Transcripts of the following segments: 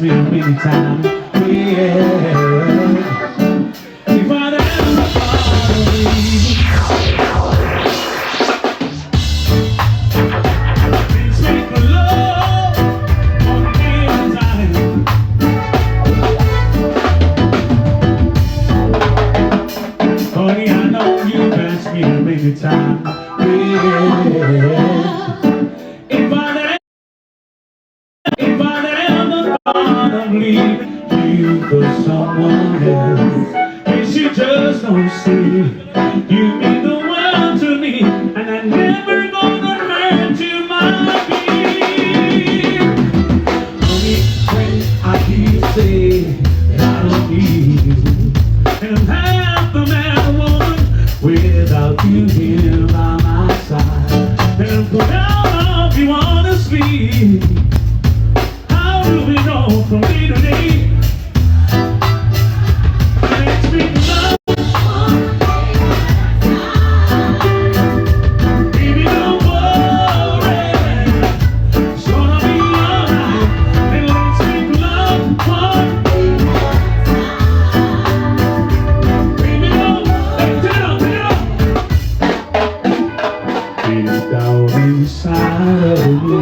Me many times, yeah. If I'd ever speak for love on the time. Honey, I know you've asked me many times, yeah. If I'd ever thought of leaving you for someone else, guess you just don't see. You mean the world to me, and I'm never gonna hurt you, my dear. Honey, when I hear you say that I don't need you, and I'm half the man, woman, without you here by my side, and I'm going down if you wanna sleep. Do we know from day to day? Makes me love. Baby, don't worry, it's gonna be alright. And let's make love one. Baby, don't take it up. Deep down inside of me,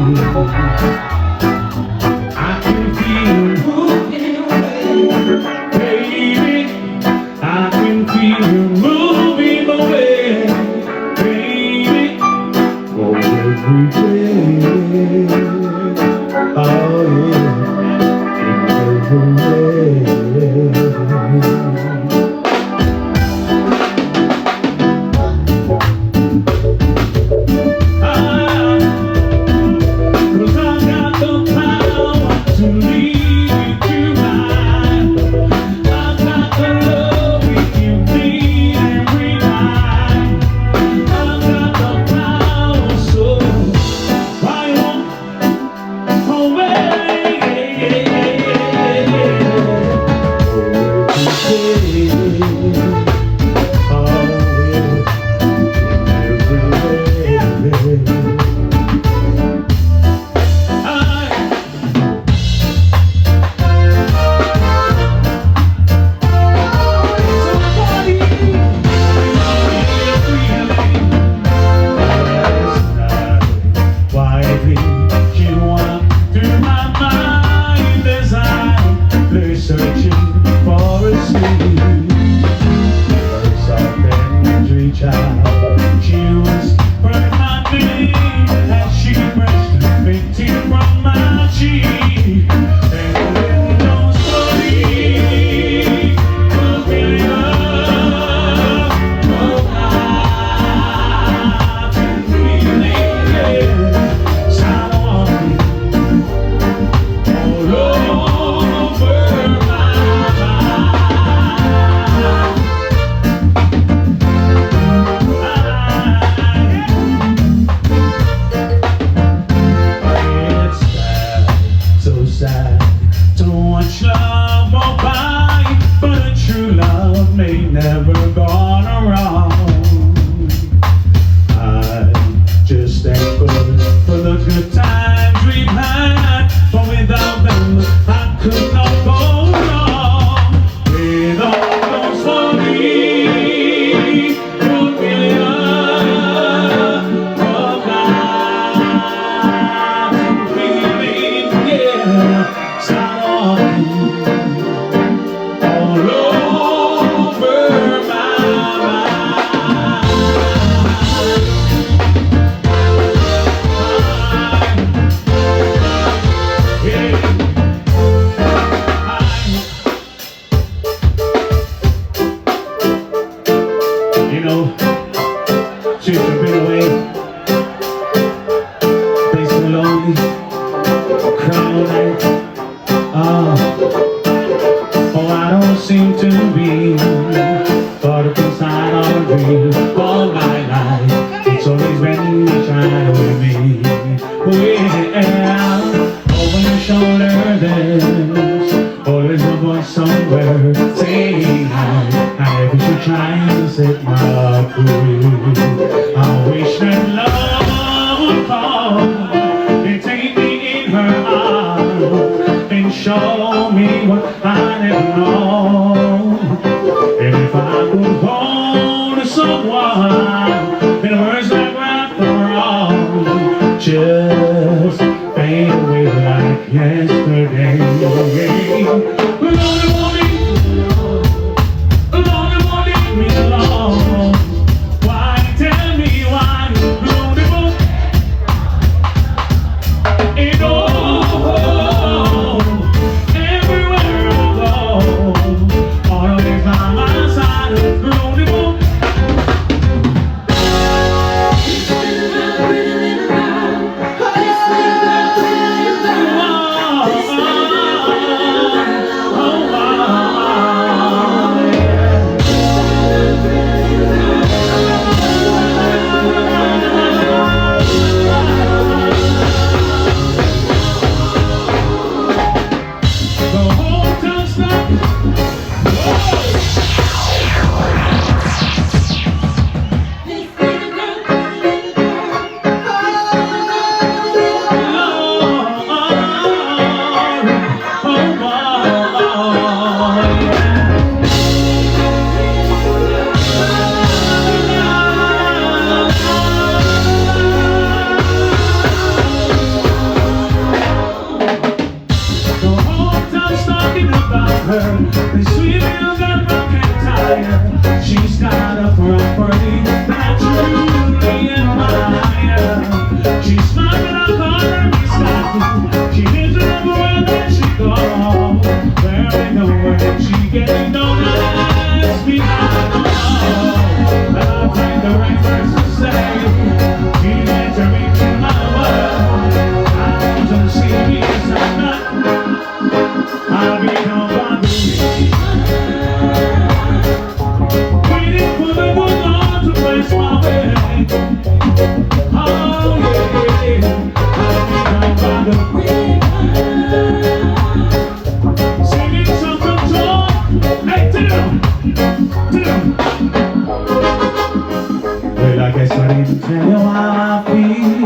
all over my dream all my life. It's always been trying with me. Oh yeah, over your shoulder there's always a voice somewhere saying I never should try to set my heart free. I wish that love would come and take me in her arms and show me what I never know. And if I could hold someone in words that wrap around, just fade away like yesterday. Lonely won't leave me alone. Why, tell me why? Lonely won't. And oh, everywhere I go, always by my side. Lonely won't. The sweet little girl broken tire. She's got a property that I truly admire. She's smart and I'll call her Miss Scotty. She lives everywhere that she goes. Where she gets, don't ask me how. But I'll find the right words to say. She lets her into my world. I don't see me as I'm not. I'll become waiting for the good Lord to bless my way. Oh yeah, I'll become singing something tall. Hey, well, I guess I need to tell you how I feel.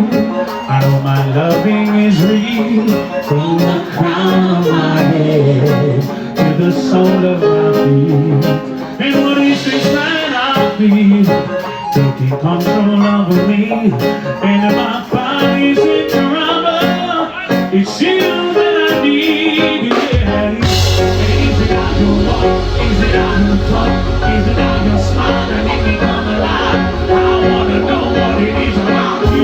I know my loving is real, from the crown of my head to the sole of my feet. And what is this that I feel, taking control over me, and my body's in trouble. It's you that I need, yeah. Is it how you walk? Is it how you talk? Is it how you smile that make me come alive? I wanna know what it is about you.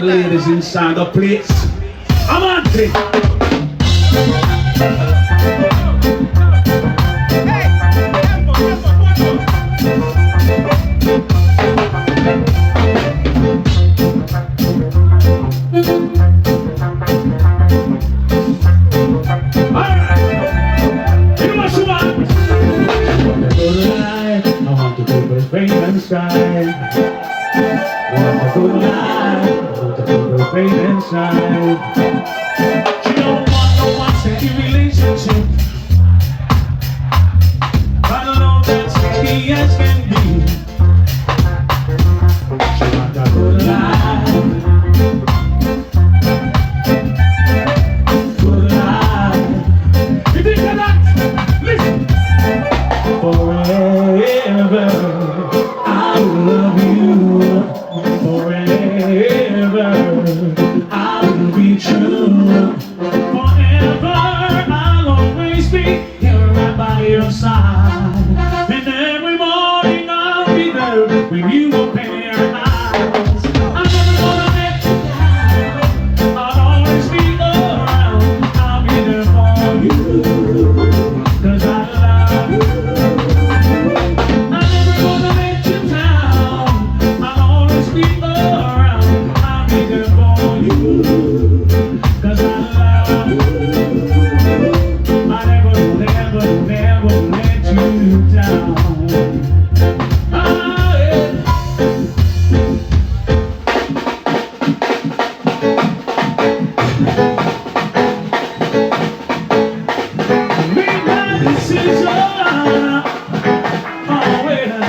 the ladies inside the place. I'm on it. Inside. She don't want no one-sided relationship, but I know that's easy as can be. She want a good life, good life. You think of that? Listen. Forever, I will love you. Forever, I will be true. Forever, I'll always be here right by your side. And every morning I'll be there when you open your eyes. I'm never gonna let you down. I'll always be around. I'll be there for you, 'cause I love you. I'm never gonna let you down. I'll always be around. I'll be there for you, 'cause I love you. I never, never, never let you down. Oh, yeah. Make my decision. Oh, well.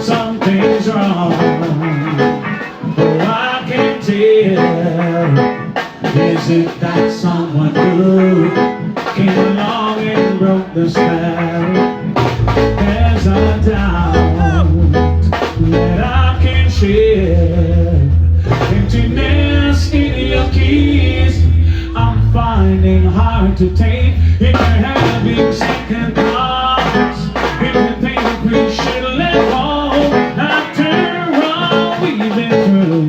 Something's wrong. Oh, I can't tell. Is it that someone new came along and broke the spell? There's a doubt that I can share. Emptiness in your keys I'm finding hard to take. If you're having second thoughts, if you think we should let go, after all we've been through,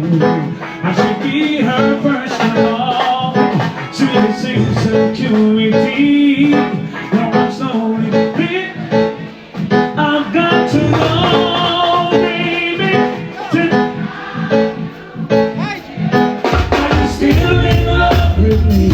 I should be her first of all. Sweetest insecurity, no, I'm slowly bit. I've got to know, baby, are you still in love with me?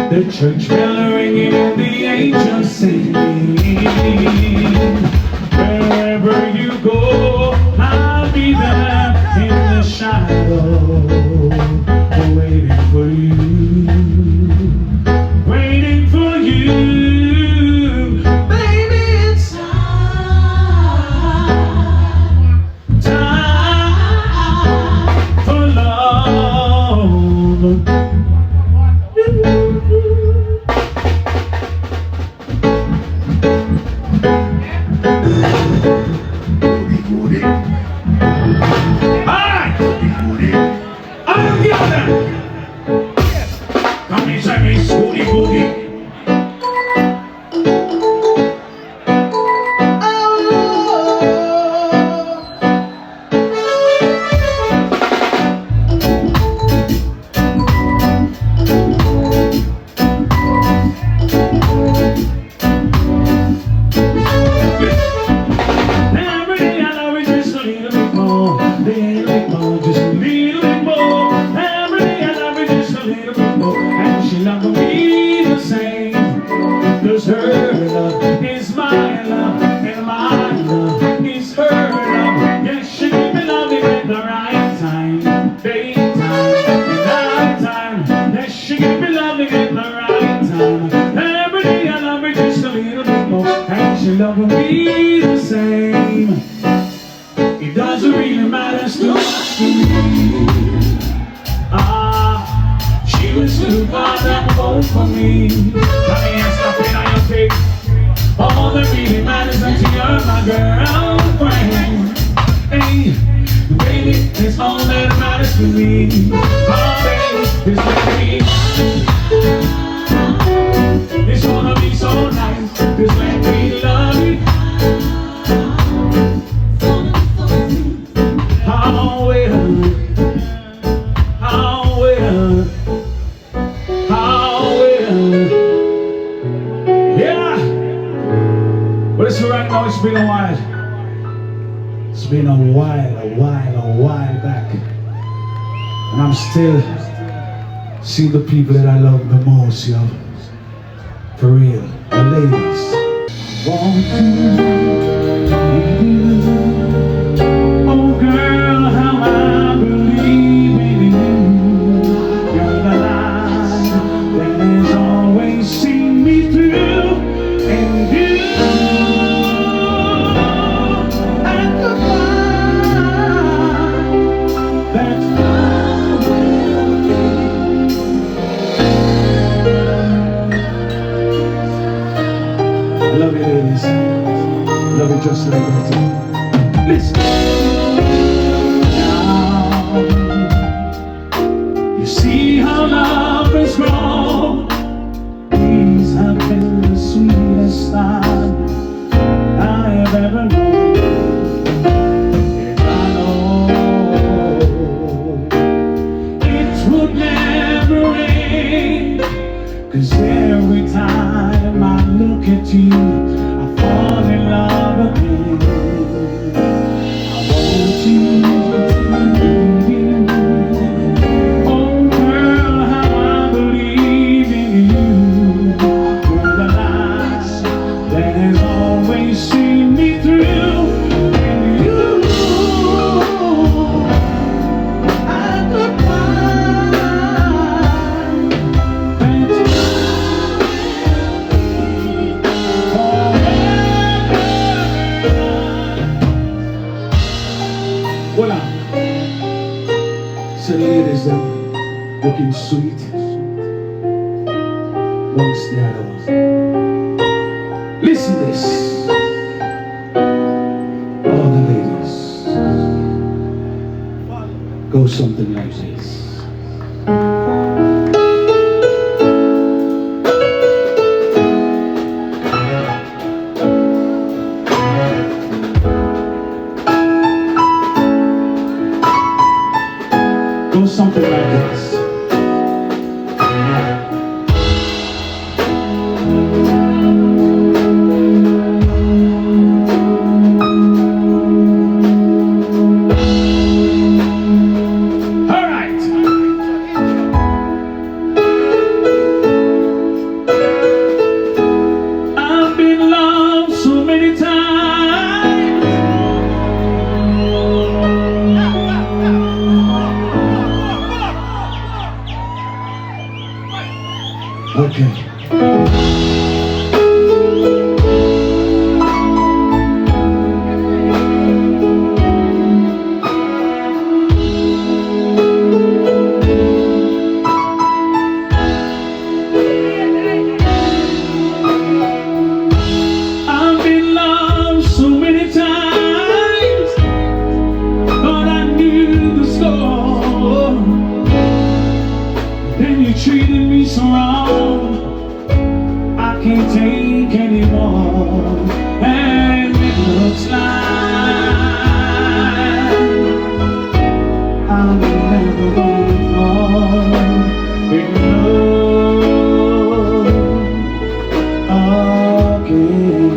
The church bell ringing and the angels singing. Wherever you go, I'll be there in the shadow, waiting for you, waiting for you. Baby, it's time for love. Cause her love is my love and my love at the right time. Every day I love her just a little bit more, and she loving me the same. It doesn't really matter too much to me. She was too far and home for me. Let me stop it on your tape. All that really matters is that you're my girlfriend. Hey, baby, it's all that matters to me. Oh, baby, it's like me. It's gonna be so nice. Just let me love you. How will, how will, how will, yeah. But it's right now, it's been a while. It's been a while back. And I'm still seeing the people that I love the most, yo. For real, the ladies. Want to, oh girl, how I believe in you. You're the light that has always seen me through. And you, I could find that I love you, ladies. Love you just like that. Listen. Now, you see how love has grown. These have been the sweetest time I have ever known. And I know it would never end. 'Cause every time I look at you, I fall in love again. I want you, oh girl, how I believe in you. You're the light that has always seen me through. And you, I could find voila. So the ladies looking sweet. Once the other one. Listen this. All the ladies. Go something like this. Go something like this. All right. I've been loved so many times. Okay. I've been loved so many times, but I knew the score. Then you treated me so wrong. I can't take anymore, and it looks like I'm never gonna fall in love again.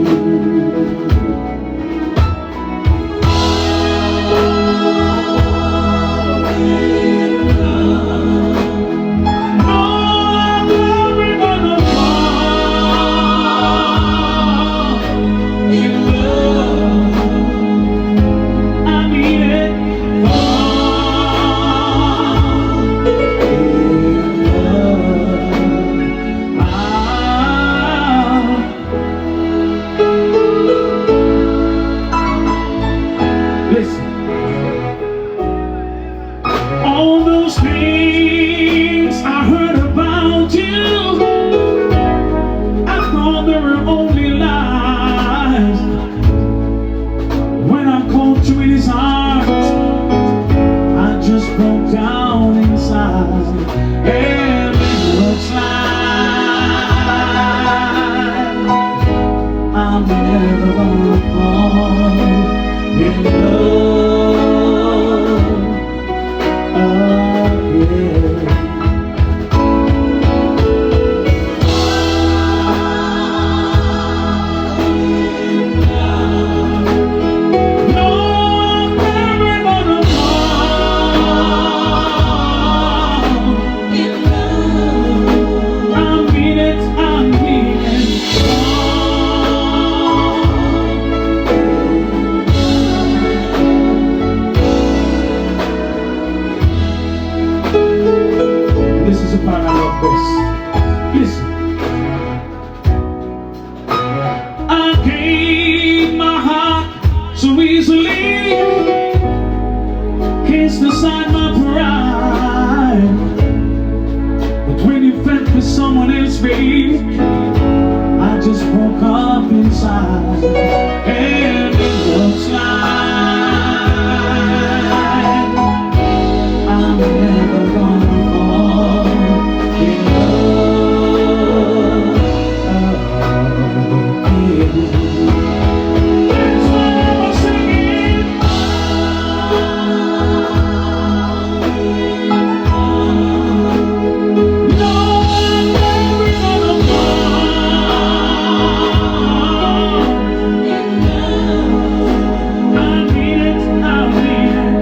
someone else, babe. I just broke up inside, and it looks like I'm never gonna fall in love again. That's why I'm singing. No, I'm never gonna fall in love. I need it, I need it.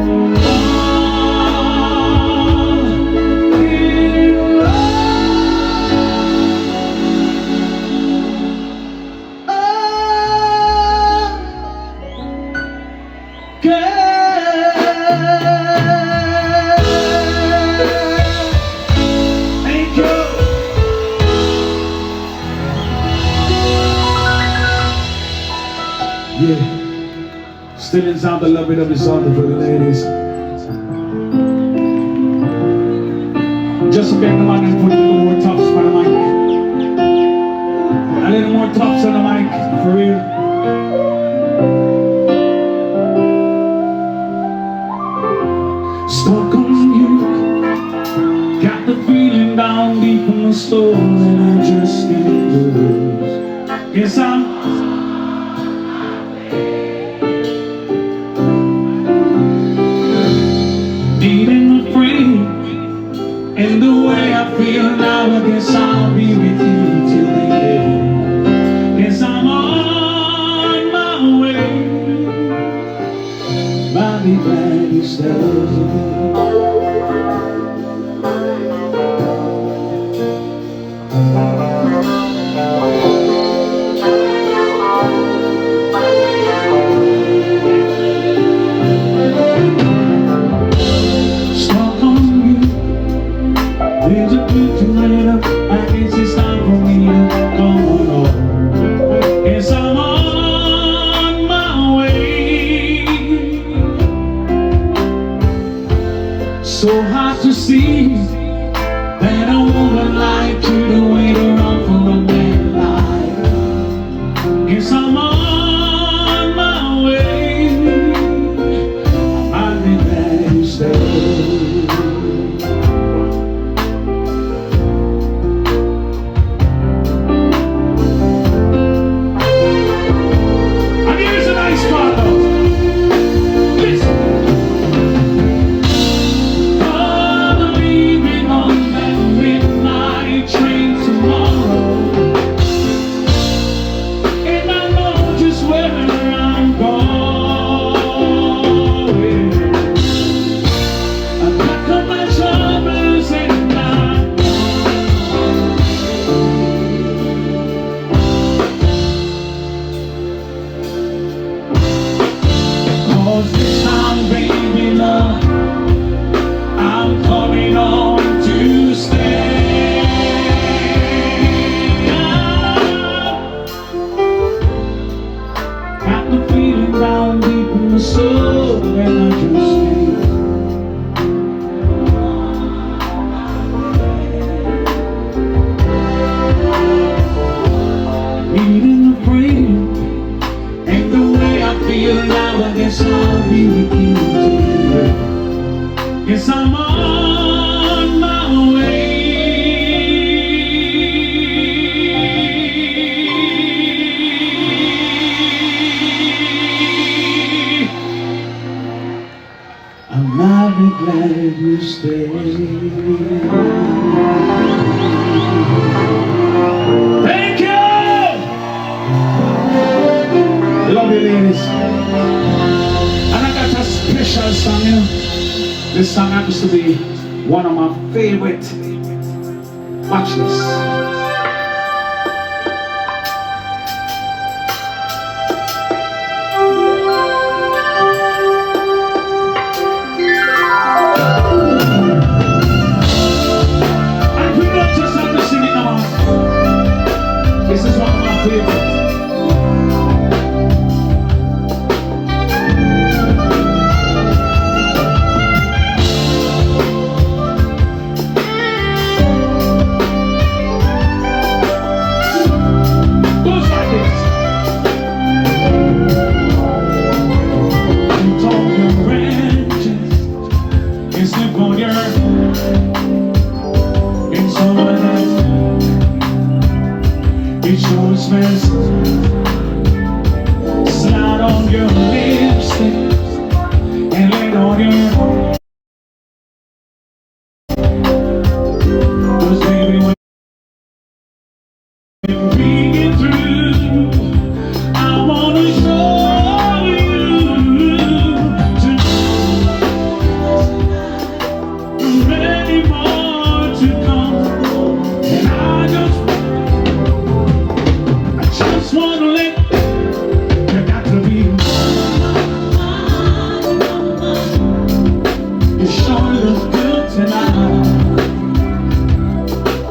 Yeah, still in sound the love it of the song for the ladies. Just get the man and put a little more tops on the mic. A little more tops on the mic, for real. Stuck on you, got the feeling down deep in my soul, and I just can't lose. Yes, I'm needing a friend, and the way I feel now, I guess I'll be with you till the end. Yes, I'm on my way. I'll be glad you stayed. There's a future later, I guess it's time for me to go on. Yes, I'm on my way. So hard to see that a woman like you to wait around for a man like. Yes, I'm on my way. I'll be glad you stay. Yes, I'm on my way. I'm mighty glad you stayed. Thank you! Love you, ladies. And I got a special song here. This song happens to be one of my favorite. Watch this. And we don't just have to sing it now. This is one of my favorites. It sure smells. Slide on your lipstick and lay on your. 'Cause baby, when we get through, I wanna show you many more to come. And I just wanna let you got to be. You sure look good tonight,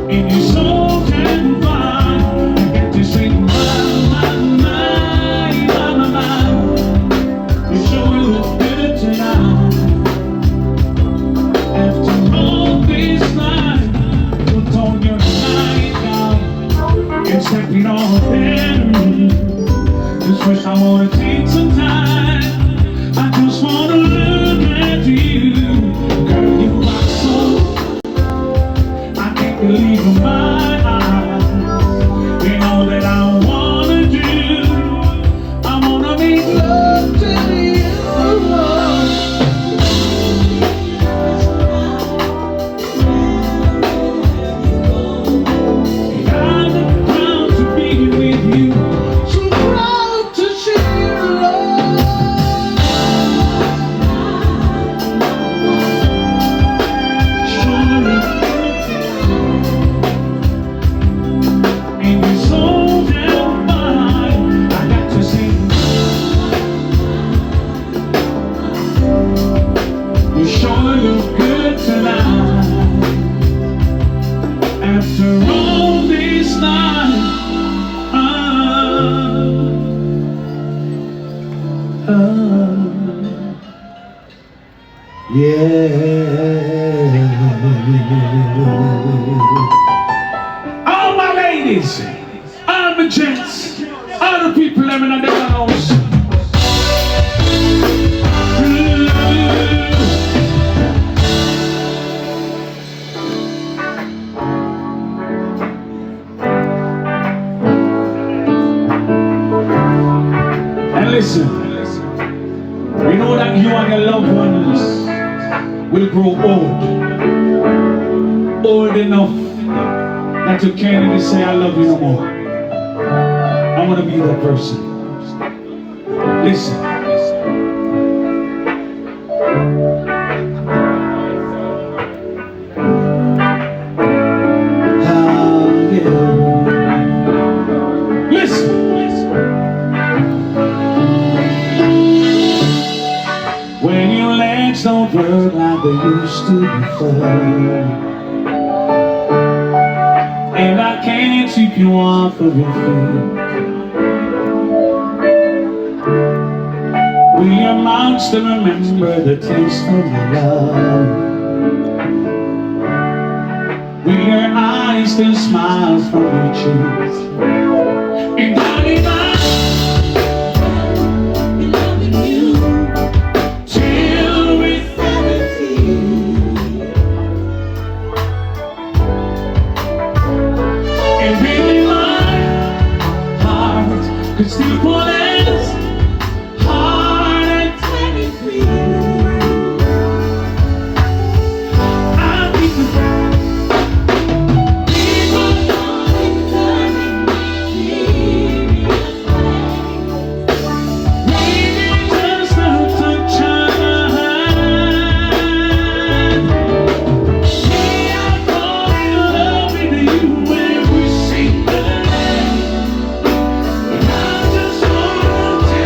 and you so can fine. You get to sing my. You sure look good tonight. After all this night, put on your nightgown and step it on bedroom. Just wish I wanna take some time. I just wanna look at you. Girl, you are so, I can't believe in my eyes. You know that I wanna do, I wanna make love to you. I'm proud to be with you, so proud to share love. Surely, and you're so damn fine. I got to say, you sure look good tonight. After all this time, all my ladies, all the gents, all the people living in the house. And listen, we know that you and your loved ones will grow old enough that you can't even say I love you no more. I want to be that person. Listen. Listen. When your legs don't work like they used to before, and I can't sweep you off of your feet, will your mouth still remember the taste of your love? Will your eyes still smile from your cheeks? And darling, I'm loving you till we're 70. And baby, my heart could still pull as hard at 23. I'll be the people loving, serious wedding. Maybe just a touch of hand. See, I fall in love with you every single day. And I just wanna tell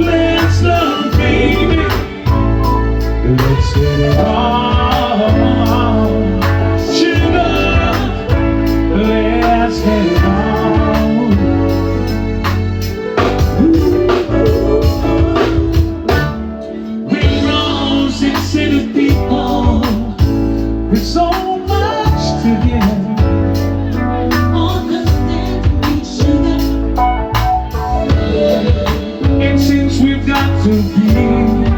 Let's love, baby. Let's get it on. Sugar, let's get it on. We're all sincere people with so much to give. And since we've got to be,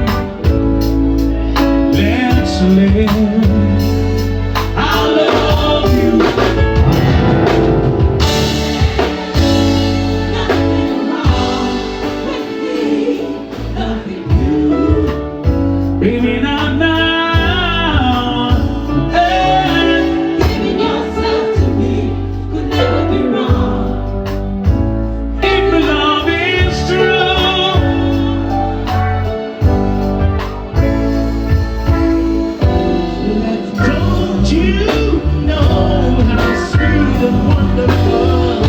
let's live. I love you. Nothing wrong with me loving you. Baby, now, Giving yourself to me could never be wrong. if the love is true, don't you know how sweet and wonderful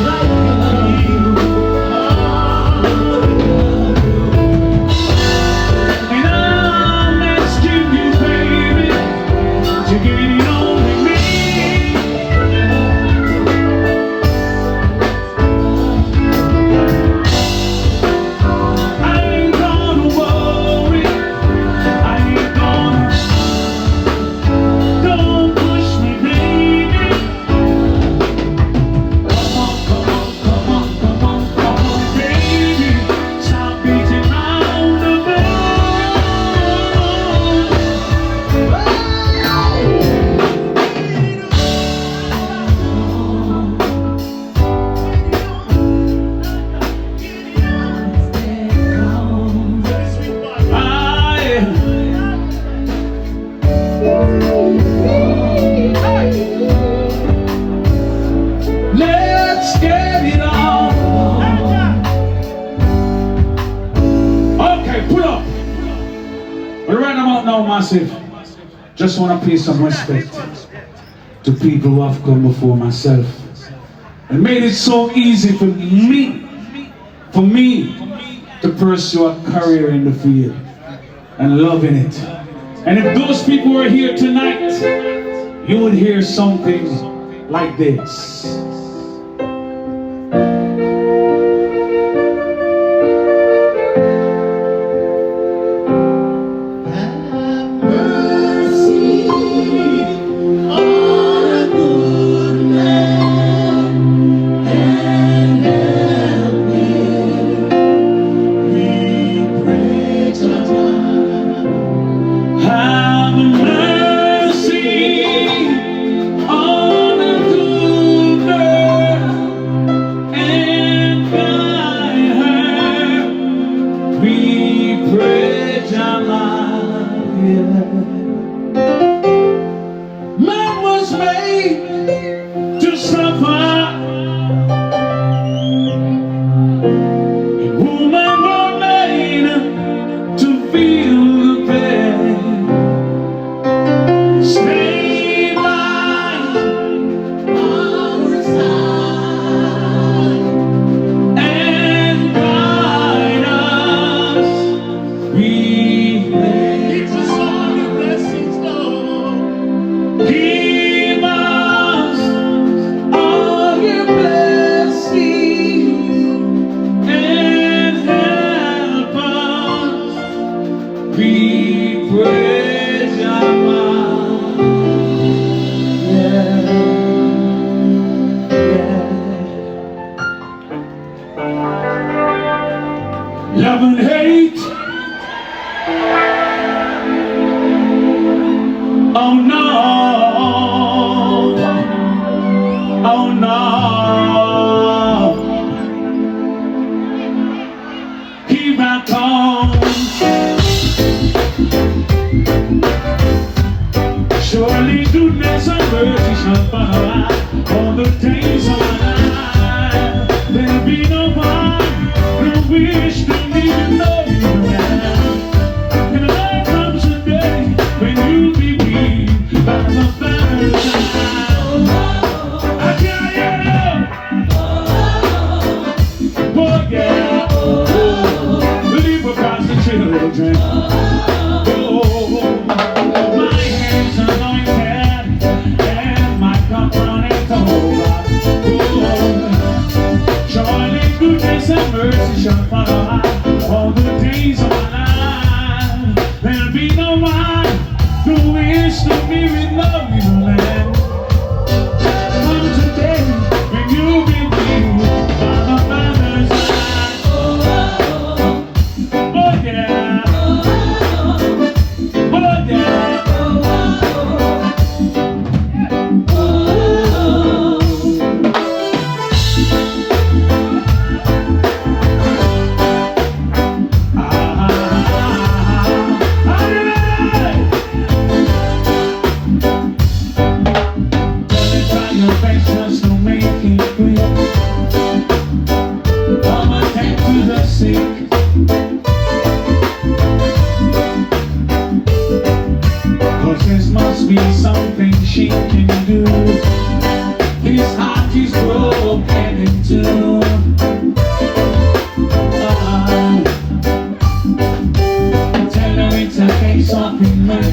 life can be? And I'm asking you, baby, to give it only me. I ain't gonna worry. I ain't gonna. Don't push me, baby. Come on, come on, come on, come on, come on, baby. Stop beating around the let's get it on. Okay, pull up. But right about now, massive. Just want to pay some respect to people who have come before myself and made it so easy for me to pursue a career in the field and loving it. And if those people were here tonight, you would hear something like this. Mercy on a good man and help me. We pray to God. Have mercy on a good girl and guide her. We pray, Jamaica. Man was made to suffer, and woman was made to feel the pain. Stay by On the side, and guide us. We it's a song of blessings, Lord. give us all your blessings and help us. We praise your mind. Yeah, yeah. Love and hate. Oh no. Oh no. Here I come. Surely goodness and mercy shall follow all the days of my life. There'll be no one who wish to even know you now. And there comes a day when you'll be weak by the Valentine. I can't hear you. Oh yeah.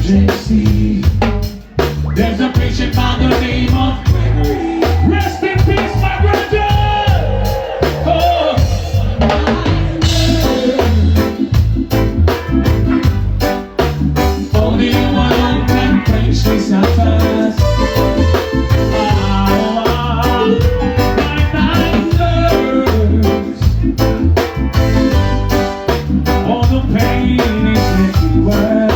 emergency. There's a patient by the name of Reggae. Rest in peace, my brother. Oh, only one can quench this thirst. All the pain is getting worse.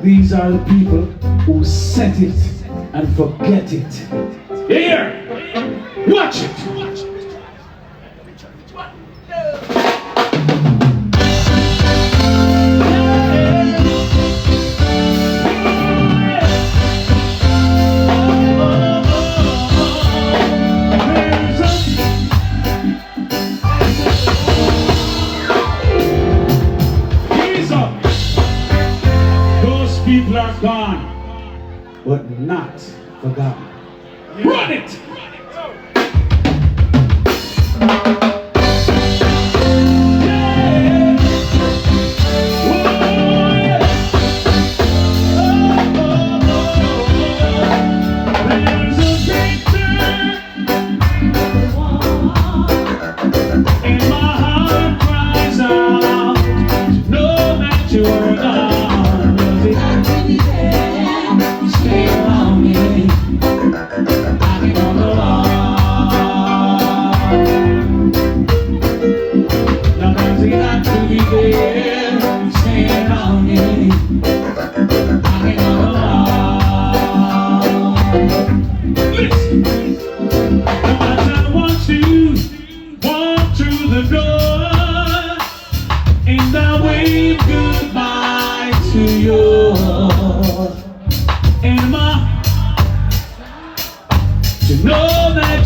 These are the people who set it and forget it. Here, watch it. People are gone, but not forgotten. Run it!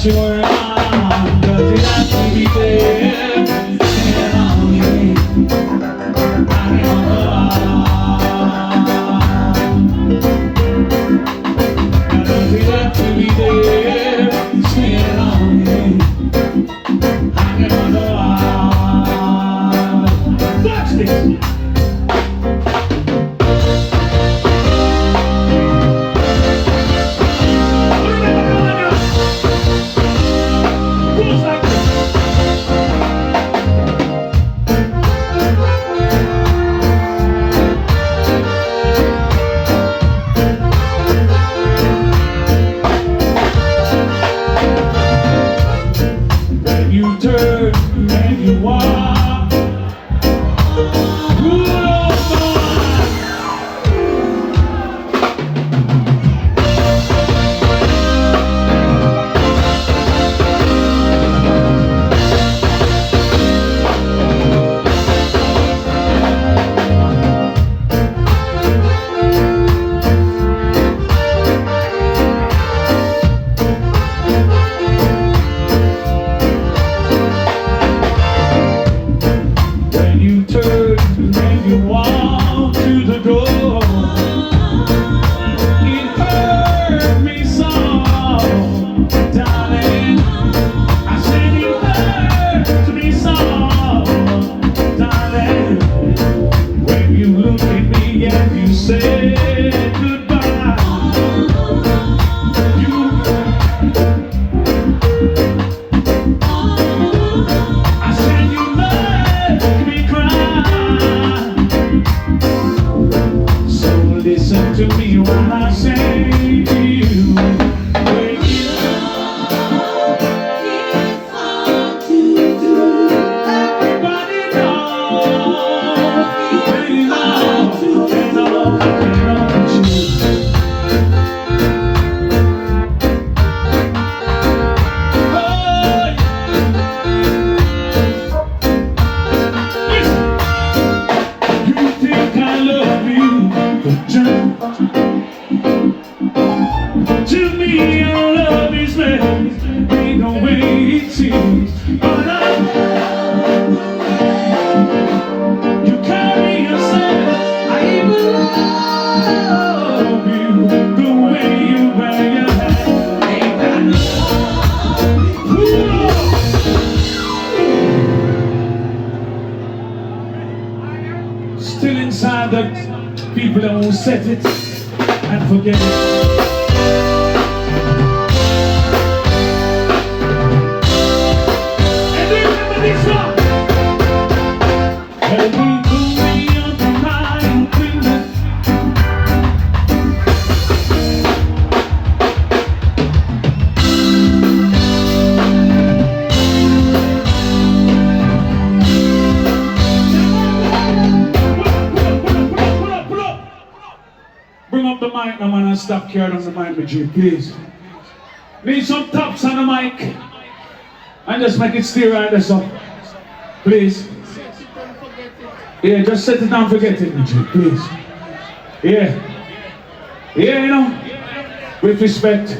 You're on, does it have to be there? Stand on me, hanging on the line. Does it have to be there? Stand on me, hanging on the line. Watch this. You turn and you walk. People that won't set it and forget it. And do you remember this one? And we could be on the line with it. Bring up the mic now, man, and stop carrying on the mic with you, please. Need some tops on the mic. And just make it stay right there, so. Please. Yeah, just set it down, forget it with you, please. Yeah. Yeah, you know, with respect.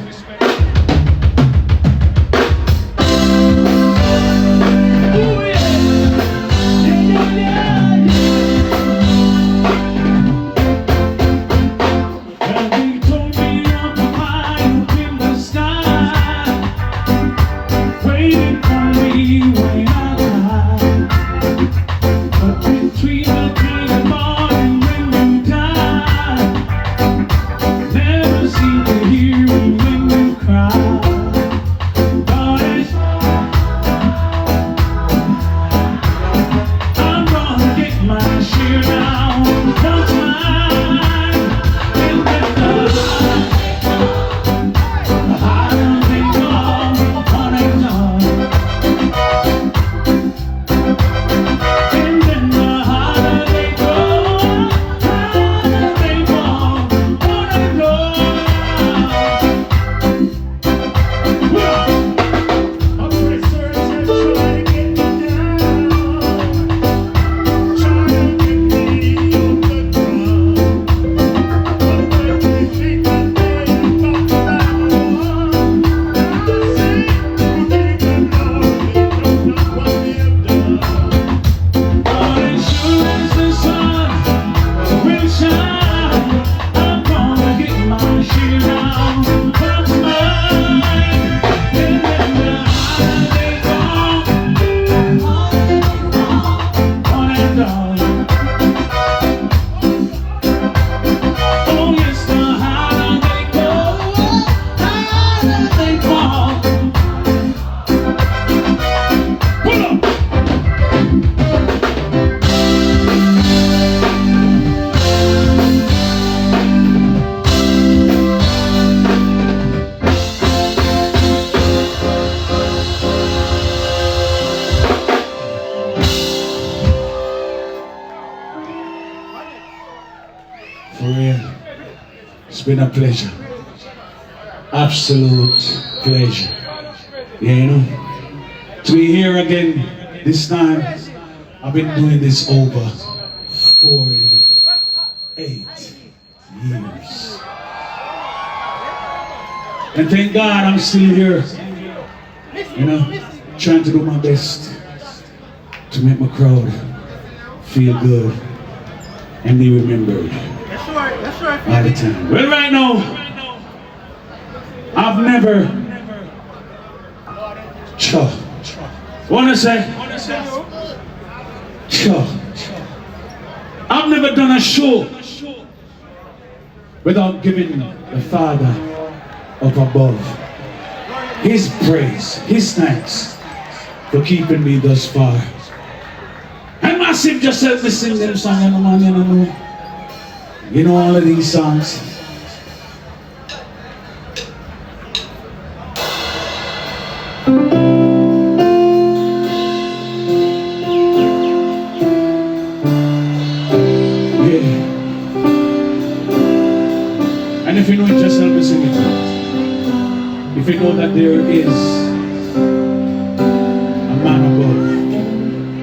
For real, it's been a pleasure. Absolute pleasure. Yeah, you know, to be here again this time. I've been doing this over 48 years. And thank God I'm still here. You know, trying to do my best to make my crowd feel good and be remembered. That's right. All the time. Well, right now, I've never wanna say I've never done a show without giving the Father up above His praise, His thanks for keeping me thus far. And massive, just help me sing them songs, you know all of these songs. And if you know it, just help me sing it. If you know that there is a man above,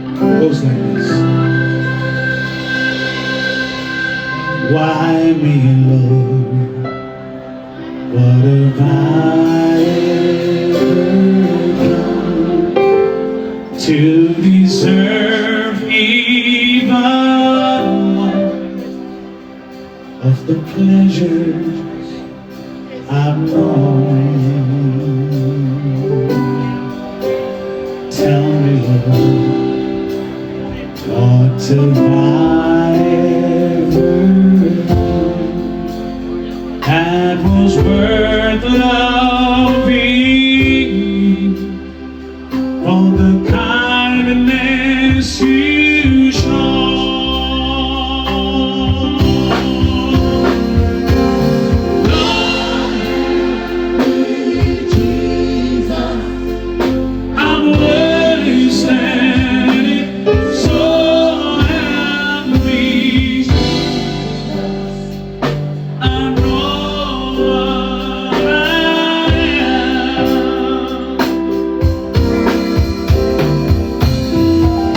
it goes like this. Why me, Lord? What have I ever done to deserve even one of the pleasures I've known? Tell me, Lord, what have I ever for the kindness you show. Lord, Jesus, I'm worthy standing, so help me. I know what I am.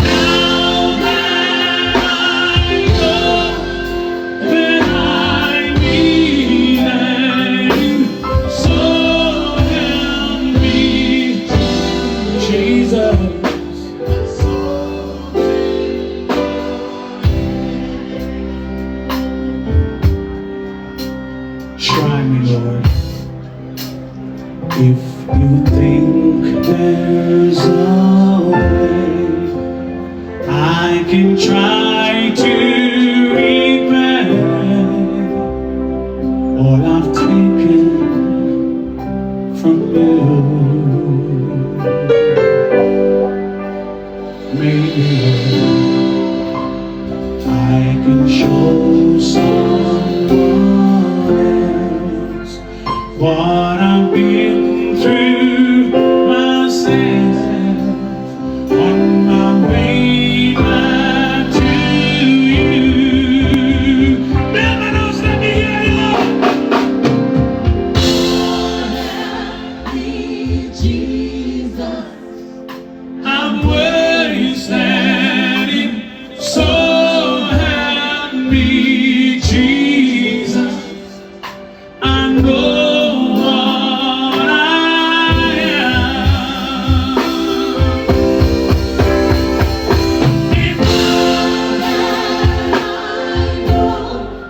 Now that I know that I need you, so help me, Jesus. Try me, Lord. If you think there's a way, I can try to repay all I've taken from you. Maybe, Lord, I can show someone else what I've been through myself on my way back to you. Never knows, let me hear you. Jesus, I'm where you're standing, so help me, Jesus. I know what I am. If I know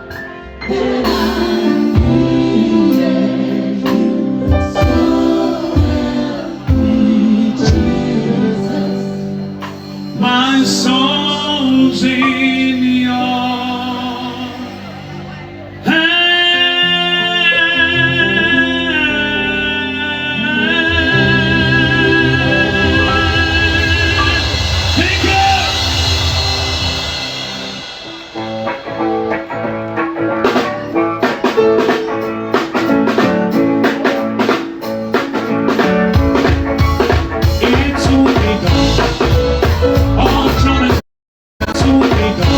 that I needed you, so help me, Jesus. my soul's in your hands. Take it. It's only God. All Jonathan, it's only God.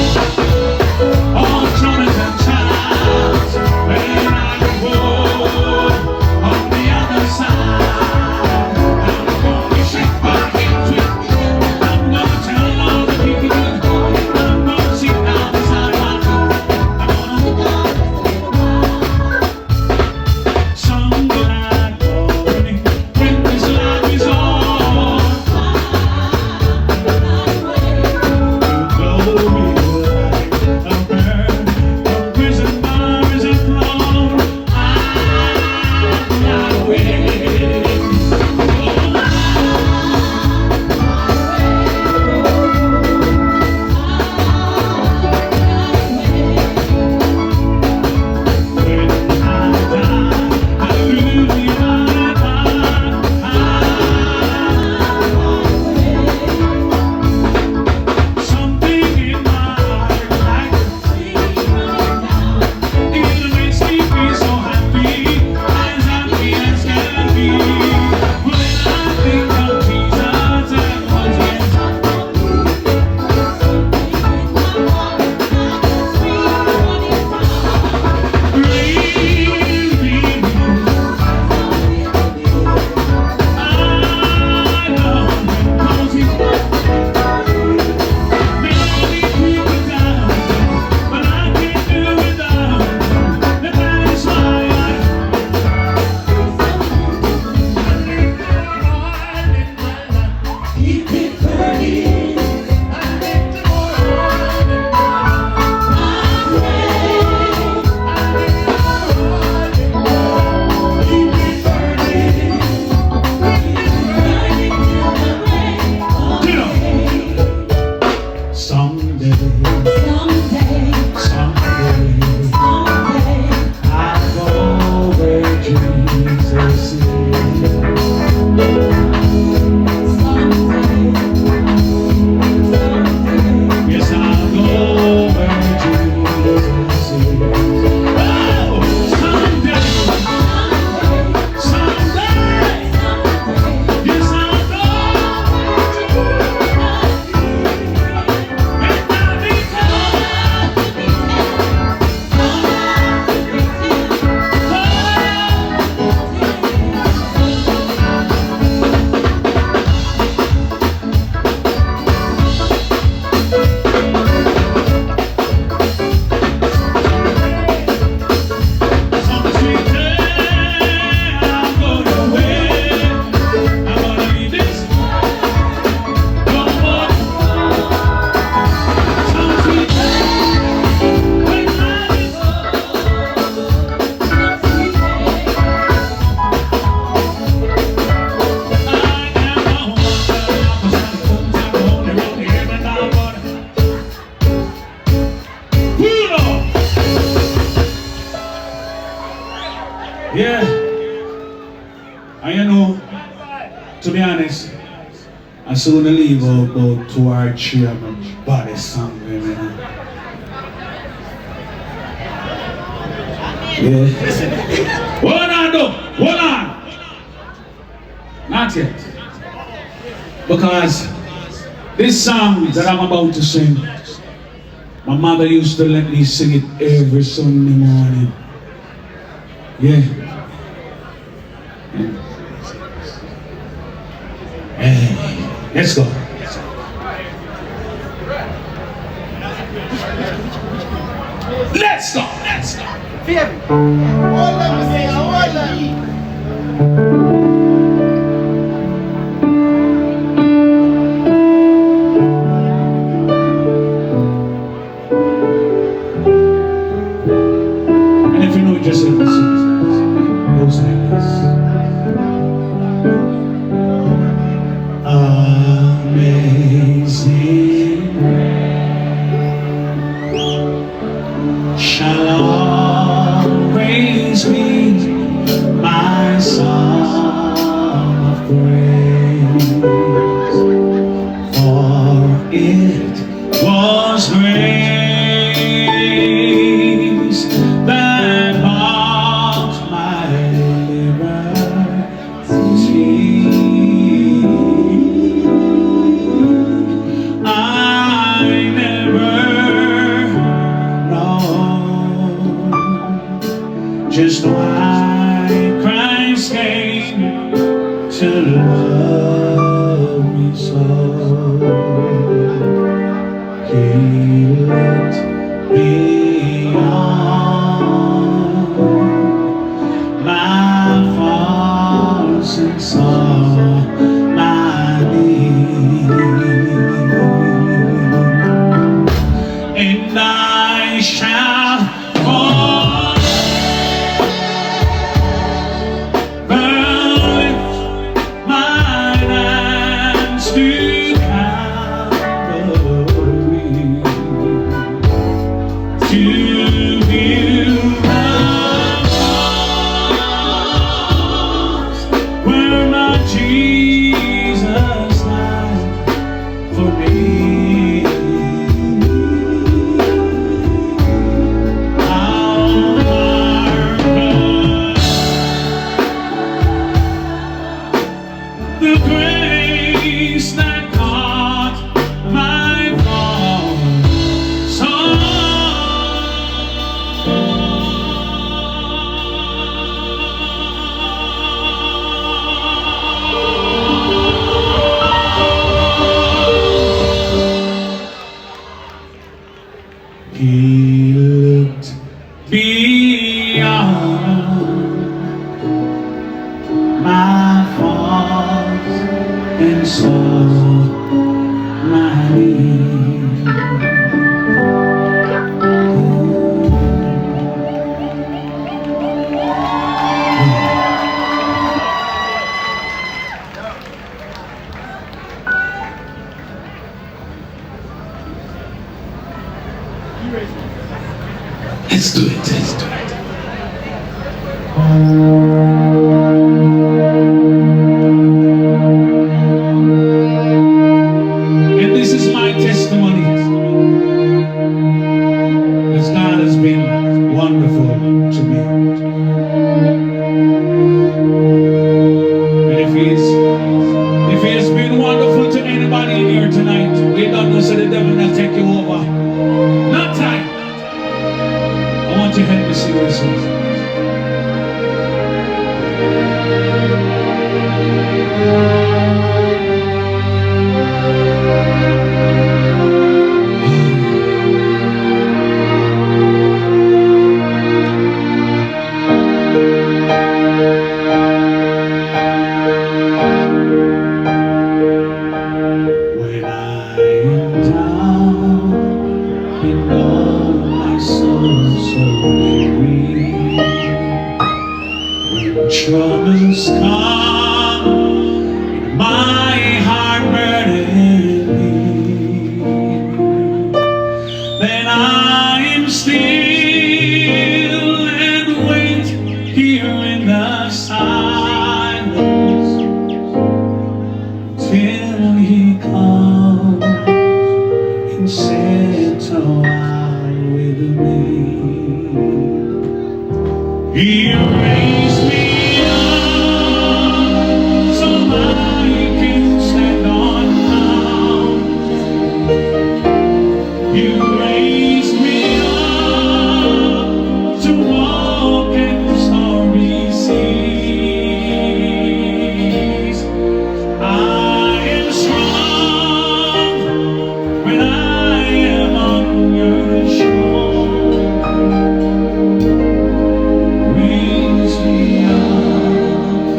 honest, I soon leave about 2 or 3 of my body somewhere, you know. Yeah. Hold on though, hold on. Not yet. Because this song that I'm about to sing, my mother used to let me sing it every Sunday morning. Yeah. Hey, let's go. Let's go. Let's go. And if you know it, just let me sing. It goes like this. Amazing shall always be my song of praise, for it was grace that bought my liberty. I never know just why Christ came to love me so. He looked beyond my faults and saw my need, and I shall the grace that caught my lost soul. He looked beyond my faults and saw my need. Let's do it. Let's do it. And this is my testimony, as God has been wonderful to me. And if He has been wonderful to anybody in here tonight, we don't know so the devil will take you over. Not time. I want you to help me sing this song. When I am down and all my soul so weary, till he comes and sits a while with me. He raised me up so I can stand on mountains. You raised me up to walk in stormy seas. I am strong when I am on your shore. Raise me up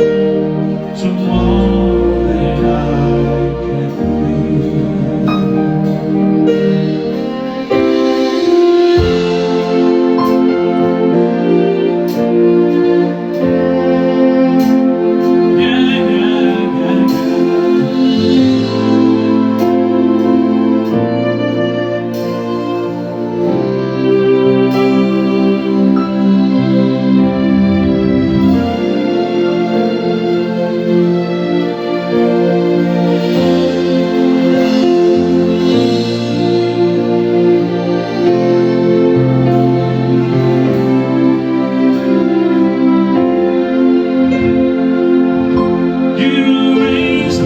to more than I can be. You raise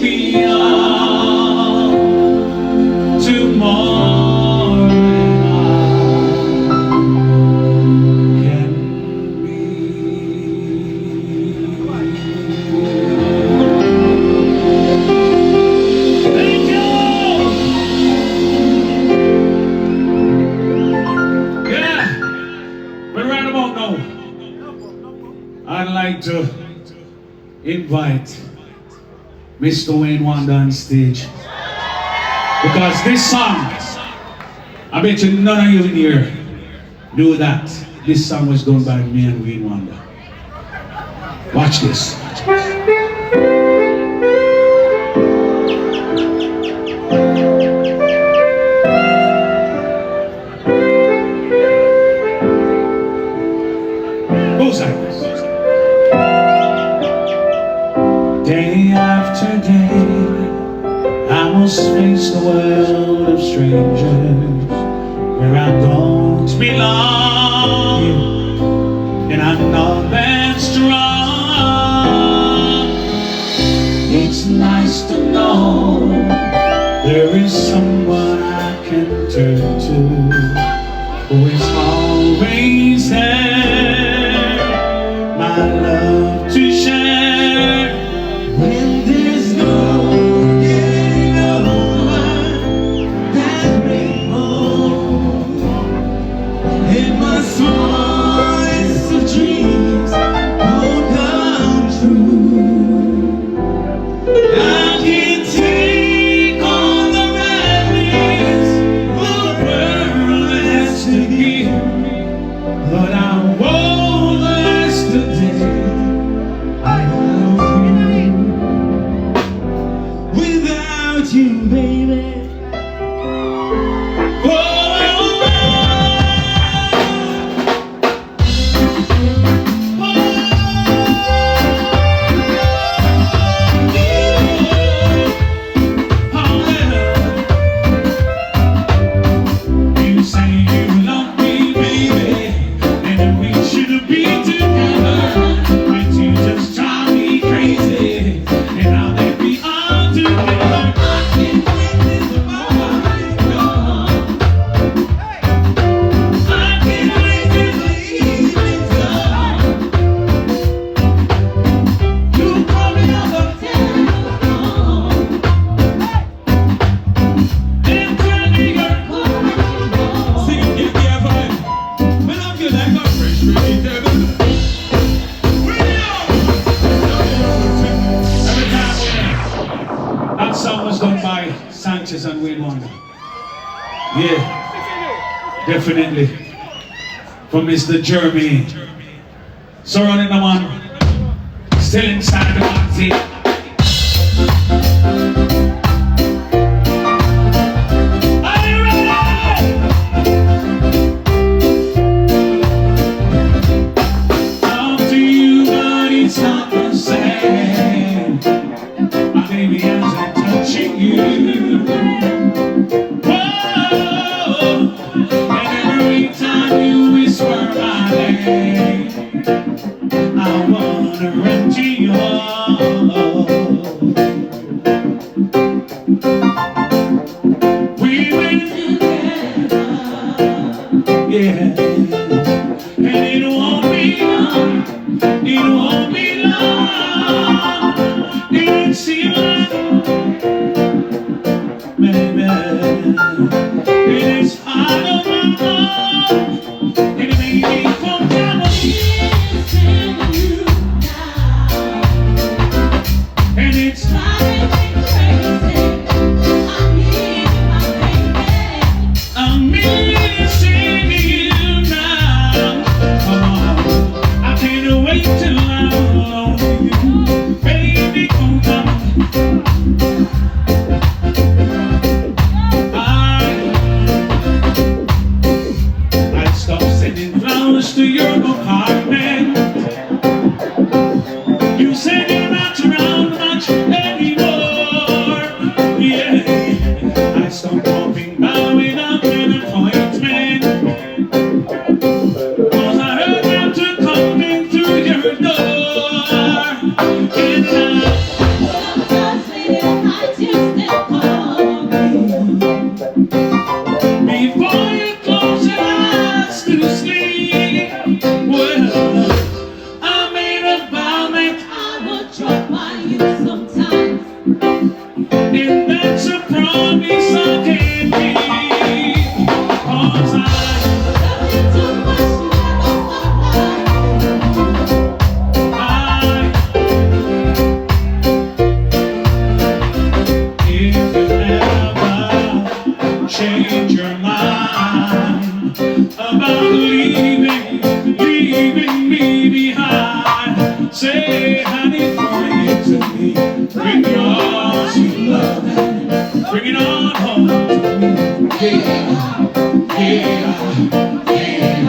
me up to more than I can be. Thank you. Yeah, but right about now, I'd like to invite Mr. Wayne Wonder on stage, because this song, I bet you none of you in here knew that this song was done by me and Wayne Wonder. Watch this. Bullseye. Day after day, I must face the world of strangers where I don't belong, and I'm not that strong. It's nice to know there is someone I can turn to who is always there, my love to share. When there's no getting over that rainbow in my smallest of dreams won't come true, I can take all the madness the world has to give, but I Yeah, definitely. From Mr. Jeremy. Surrounding the man. Still inside the party. Are you ready? Talk to you, but it's not the same. My baby isn't touching you. Whoa. And every time you whisper my name, I wanna run to your heart. We went together, yeah, and it won't be long, it won't be long, it seems like, baby, it is hard on my heart, and it made me come down. And it's driving me crazy. I'm missing you now. Oh, I can't wait till I'm alone with you. Baby, come down. I stopped sending flowers to your apartment. You said you're not around much anymore. Yeah, I stopped talking by without an appointment. Cause I heard them to coming through your door. And sometimes late at night you still call me before you close your eyes to sleep. Well, I made a vow that I would drop by you sometimes, and that's a promise I can't keep. Cause I love you too much if you ever change your mind about leaving me behind, say honey, bring it to me, bring your sweet love, bring it on home to me. Yeah, yeah, yeah.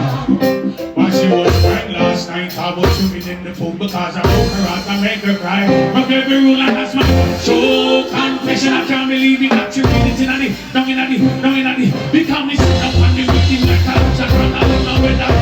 While she was crying last night, I was swimming in the pool because I broke her out and make her cry. Broke every rule and that's my soul confession. I can't believe it that you did it in a down in a become me sit up on the meeting like a lunch and I don't know where that.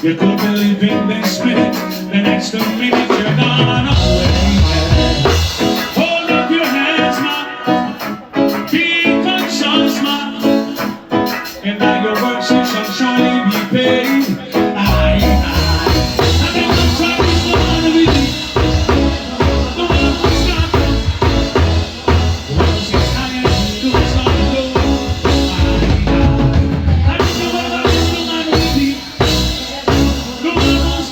You could be living this minute, the next minute you're gone away. Hold up your hands, man. Be conscious, man. And by your works you shall surely be paid. Aye. And then the time is the one we need. The one who's got them. The one who's high and who's on the low. Aye. And the one who's the man we need. The one who's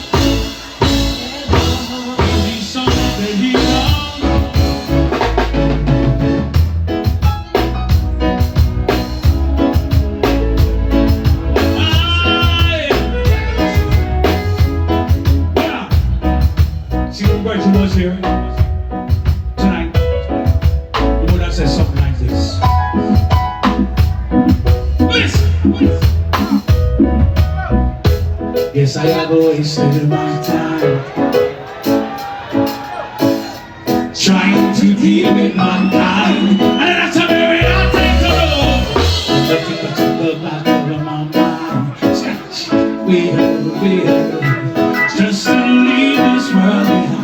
the son of the hero. She was here tonight, you would have said something like this. Listen! Yes, I have wasted my time trying to deal with mankind, and that's a very hard thing to do. Nothing but to the back of my mind. Scratch, weird, just to leave this world behind.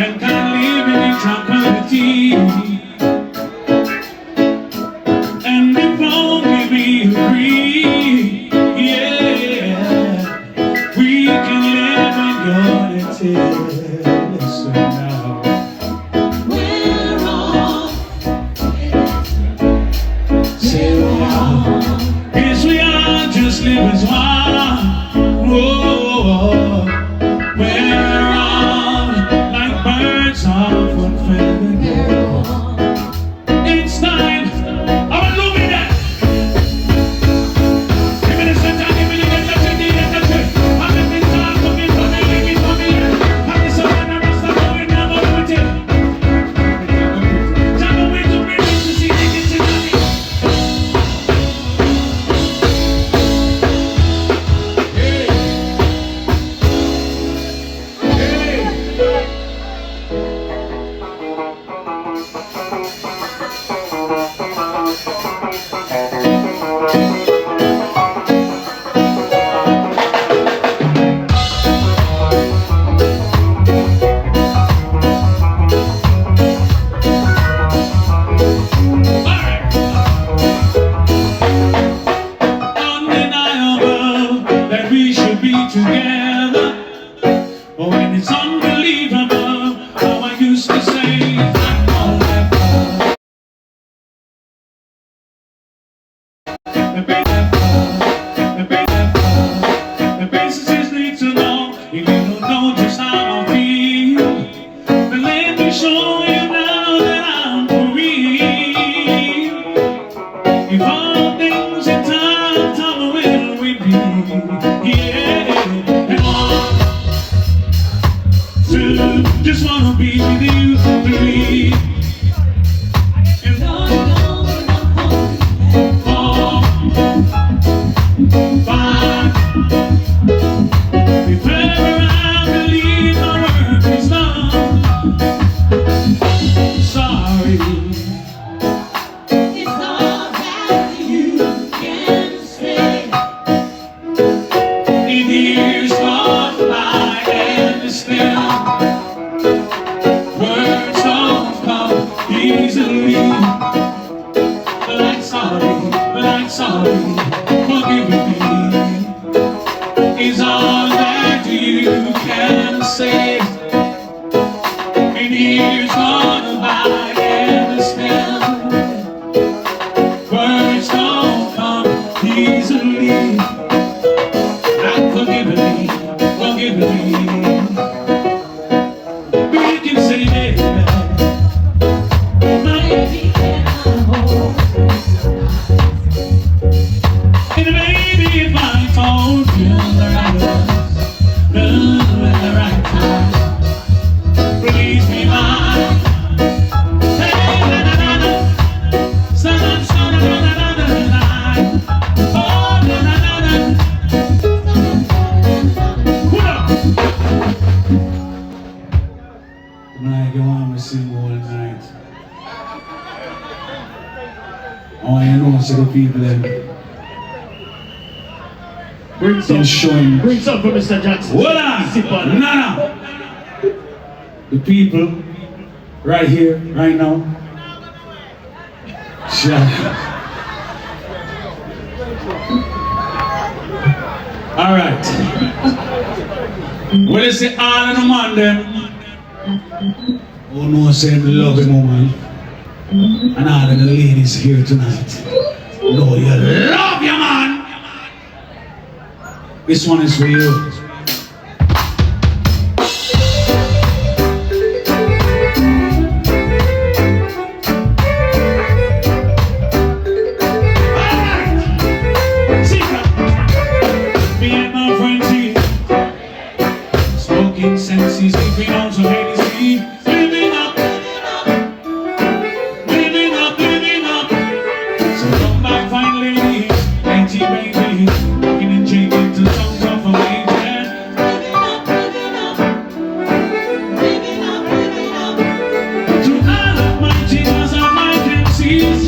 And can live in tranquility, and if only we agree, yeah, we can live in unity. Listen now, we're all say we are, yes we are, just live as one. Whoa, we're birds of one feather. It's time. I want to move that. Give me the center, give me the attention. I'm in the time, come in, come in. I'm the son of the rasta, going down on the tip. Time away to bring me to see the kitchen. Together, but when it's unbelievable, how I used to say I'm all that the basis need to know. If you don't know just how I feel, then let me show you now that I'm for real. If all things in time will we be, yeah. Just wanna be with you, 3 and 4, 5. If ever I believe my work is done, sorry. It's all that you can say. In years gone by and still words don't come easily. Like sorry, forgive me, is all that you can say. In years gone by and still words don't come easily. Like forgive me. We can say baby, and maybe if I told you the right words, the right time, please be mine. Hey, na-na-na-na, na-na-na-na-na-na-na. Oh, na-na-na-na. to the people then. Bring some. Showing. Bring some for Mr. Jackson. Hold on. Nana. The people right here, right now. All right. Well, it's the all in the man them. Oh no, say me love him, woman. And all of the ladies here tonight. No, you love your man. This one is for you. Senses keeping on so Hennessy, living up, living up, living up. So come back, fine ladies, dainty baby, rocking and changing to songs of a major. Living up, living up, living up, living up. To all of my Jesus and my MCs,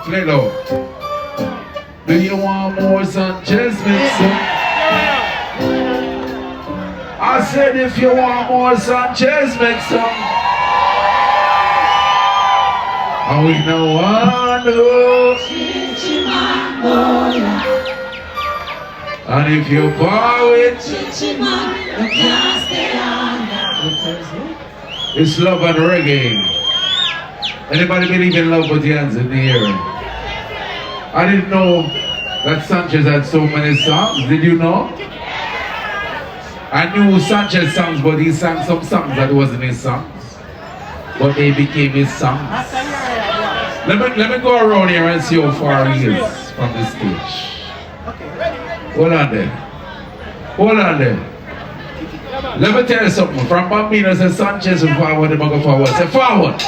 Play it low. Do you want more Sanchez mixer? I said if you want more Sanchez mixer. And we know one who. And if you bow it, it's love and reggae. Anybody believe in love with your hands in the air? I didn't know that Sanchez had so many songs. Did you know? I knew Sanchez songs, but he sang some songs that wasn't his songs. But they became his songs. Let me go around here and see how far he is from the stage. Hold on there. Hold on there. Let me tell you something. From Bambino says Sanchez will forward, they go forward. Say forward.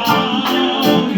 Oh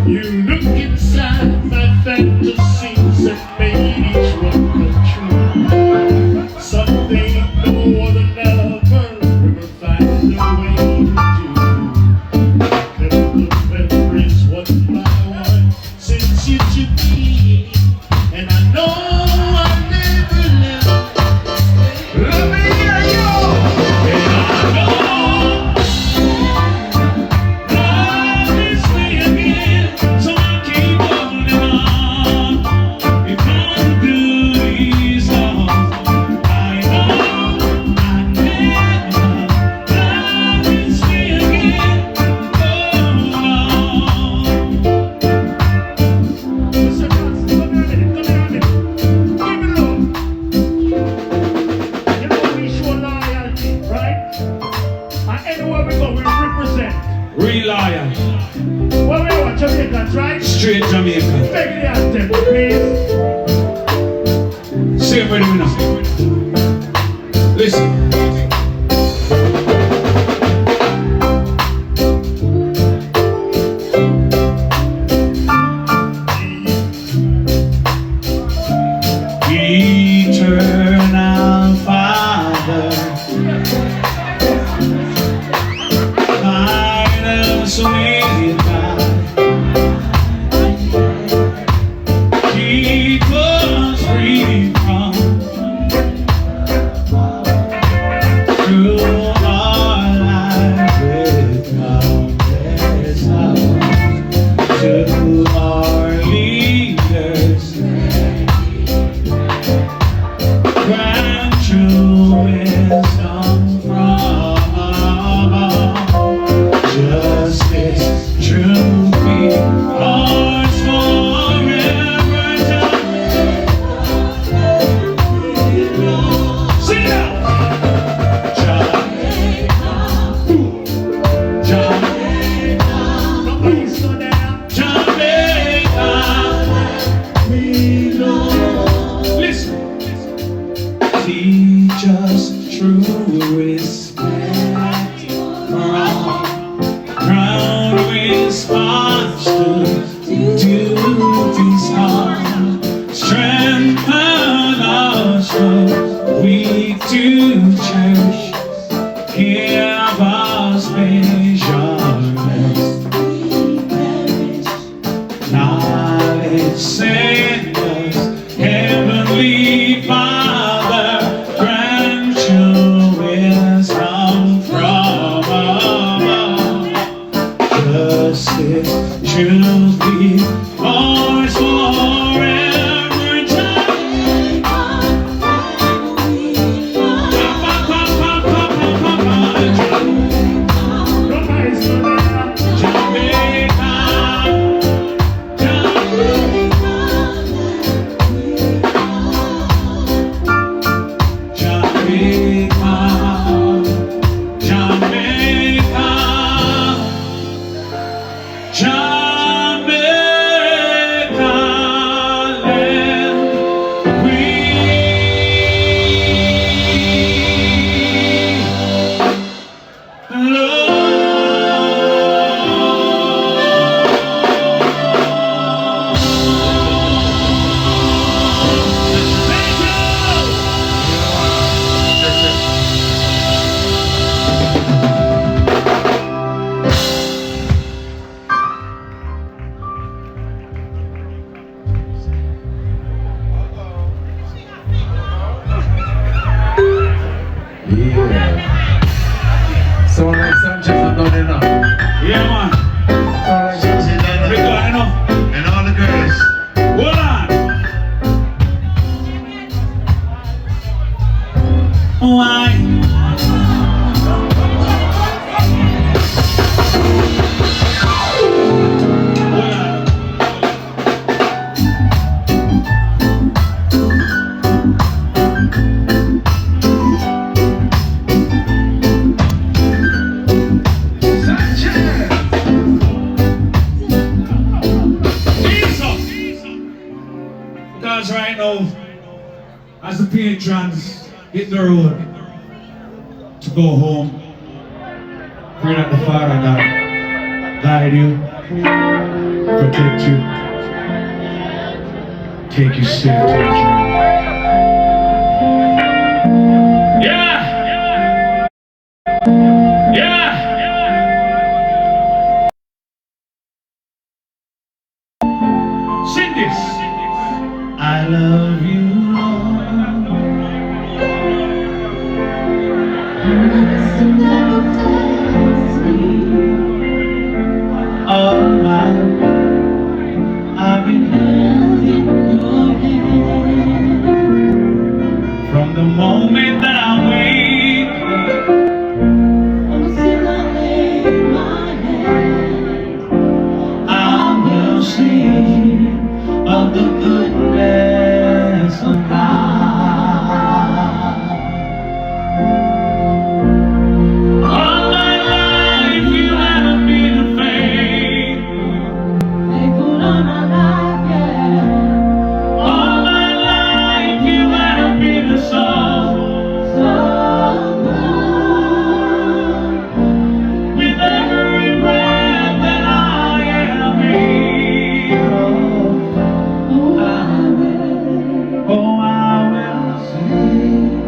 You look inside my fantasies and made each one come true. Something no other lover ever find a way to do. Kept the memories one by one since you took me, and I know I'll never let me hear you. And I know love is me again, so I keep holding on. Because do these songs, I know I never love is me again. Hold on. Listen, come here a minute. Give it up. You know we show loyalty, right? And anywhere we go, we represent. Real lion. What we want, Jamaicans, right? Straight Jamaican. Take the anthem, please. Same with me now. Listen. Eternal Father, guide us with God. Keep us free from through our lives with countless hours. To our leaders, grant true wisdom from above. Justice, truth be ours forever. Sing it out. Nobody slow down. Jamaica, we know. Listen. Teach us true respect from ground response to duty's heart. Strengthen us for weak to cherish. Give us patience. Knowledge send us, Heavenly Father, grant you wisdom from above. Justice, truth be ours forever. Nobody slow down. Jamaica, Yeah. Sound like Sanchez and done enough. yeah man, Sound like Sanchez and done we got enough. enough. And all the girls. Hold on. Why? Because right now, as the patrons hit the road to go home, pray that the Father God guide you, protect you, take you safe to your journey. Yeah! Yeah! Sing this. I love you, all my life I've been held in your hand. From the moment that I wake up until I lay my head, I will sing of the goodness of God. All my life you have been faithful, faithful all my life, yeah. All my life you have been so, so good. With every breath that I am able, oh I will sing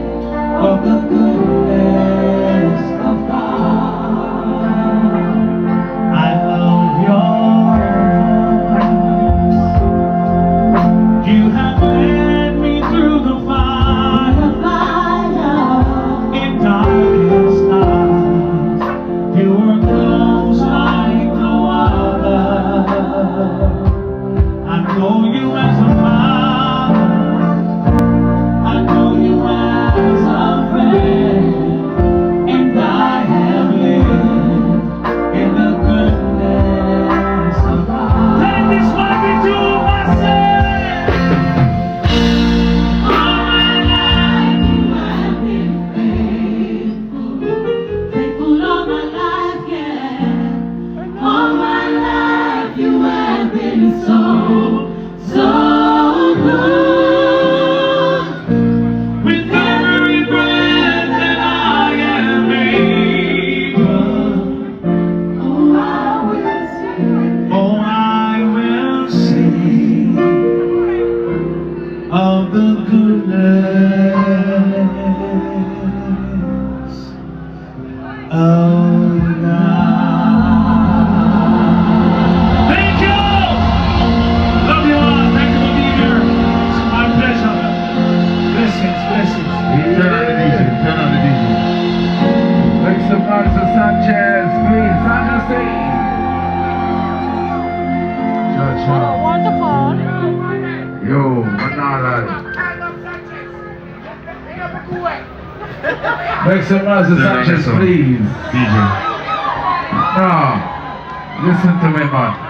of the goodness of God. I love your voice. You have led me through the fire, in darkest night. You were close like no other. I know you as a father. I know you as a friend, and I have lived in the goodness of God. Let this one be to myself. All my life you have been faithful, faithful all my life, yeah. All my life you have been so, so good. With every breath that I am able, oh I will sing, oh I will sing of the goodness of God. Thank you! Love you all. Thank you for being here. It's my pleasure. Blessings, blessings. Turn on the DJ, turn on the DJ. Make some noise for Sanchez, please. Sanchez, say. Wonderful. Yo, Manala. Make some noise for Sanchez, please. DJ. No, listen to me, man.